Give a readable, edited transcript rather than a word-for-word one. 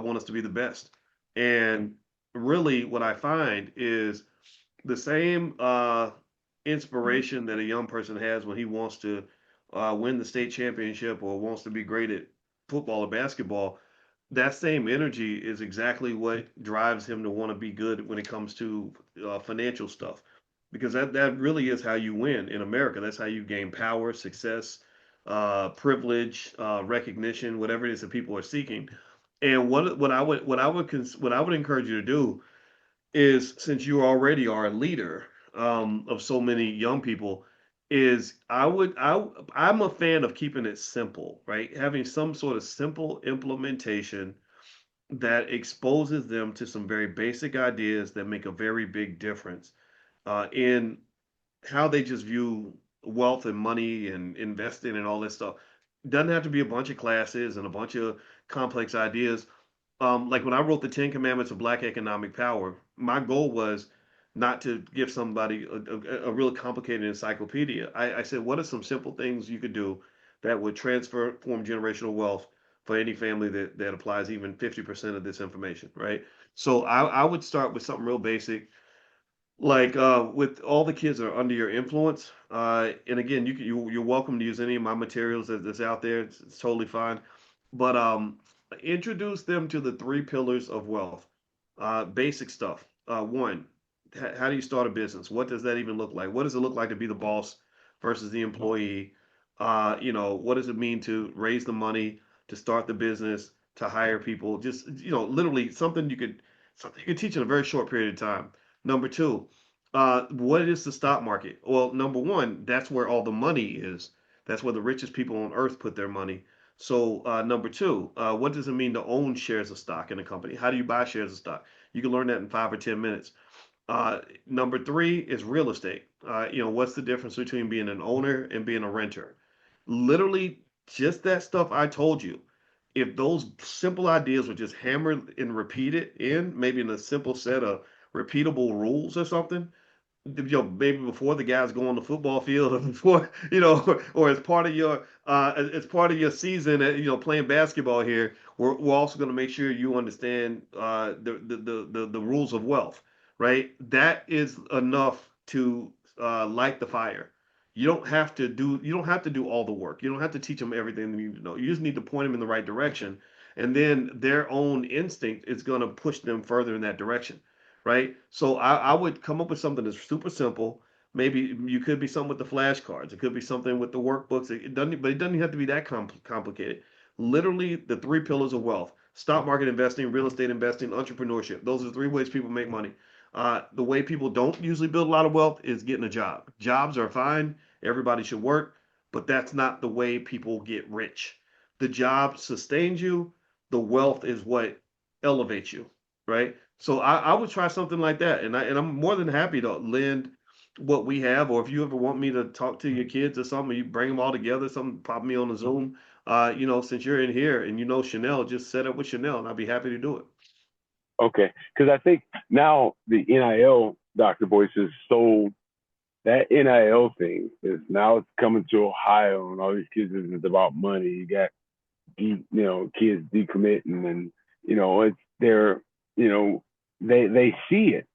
want us to be the best. And really, what I find is the same inspiration that a young person has when he wants to win the state championship or wants to be great at football or basketball. That same energy is exactly what drives him to want to be good when it comes to financial stuff, because that really is how you win in America. That's how you gain power, success, privilege, recognition, whatever it is that people are seeking. And what I would encourage you to do is, since you already are a leader of so many young people, is I'm a fan of keeping it simple, right? Having some sort of simple implementation that exposes them to some very basic ideas that make a very big difference in how they just view wealth and money and investing and all this stuff. Doesn't have to be a bunch of classes and a bunch of complex ideas. Like when I wrote the Ten Commandments of Black Economic Power, my goal was not to give somebody a really complicated encyclopedia. I said, what are some simple things you could do that would transform generational wealth for any family that applies even 50% of this information, right? So I would start with something real basic, like with all the kids that are under your influence. And again, you're welcome to use any of my materials that's out there. It's totally fine. But introduce them to the three pillars of wealth. Basic stuff. One, how do you start a business? What does that even look like? What does it look like to be the boss versus the employee? What does it mean to raise the money to start the business, to hire people? Just, literally something you could teach in a very short period of time. Number two, what is the stock market? Well, number one, that's where all the money is. That's where the richest people on earth put their money. So, number two, what does it mean to own shares of stock in a company? How do you buy shares of stock? You can learn that in 5 or 10 minutes. Number three is real estate. What's the difference between being an owner and being a renter? Literally, just that stuff I told you. If those simple ideas were just hammered and repeated in, maybe in a simple set of repeatable rules or something, maybe before the guys go on the football field, or before, or as part of your season, playing basketball here, we're also going to make sure you understand the rules of wealth, right? That is enough to light the fire. You don't have to do all the work. You don't have to teach them everything they need to know. You just need to point them in the right direction, and then their own instinct is going to push them further in that direction, right? So I would come up with something that's super simple. Maybe you could be something with the flashcards. It could be something with the workbooks. It doesn't have to be that complicated. Literally, the three pillars of wealth: stock market investing, real estate investing, entrepreneurship. Those are the three ways people make money. The way people don't usually build a lot of wealth is getting a job. Jobs are fine. Everybody should work, but that's not the way people get rich. The job sustains you. The wealth is what elevates you, right? So I would try something like that, and I'm more than happy to lend what we have, or if you ever want me to talk to your kids or something, you bring them all together, something, pop me on the Zoom. Since you're in here and you know Chanel, just set up with Chanel, and I'd be happy to do it. Okay, because I think now the NIL, Dr. Boyce, is so that NIL thing is now it's coming to Ohio, and all these kids is about money. You got kids decommitting, and it's they're they see it,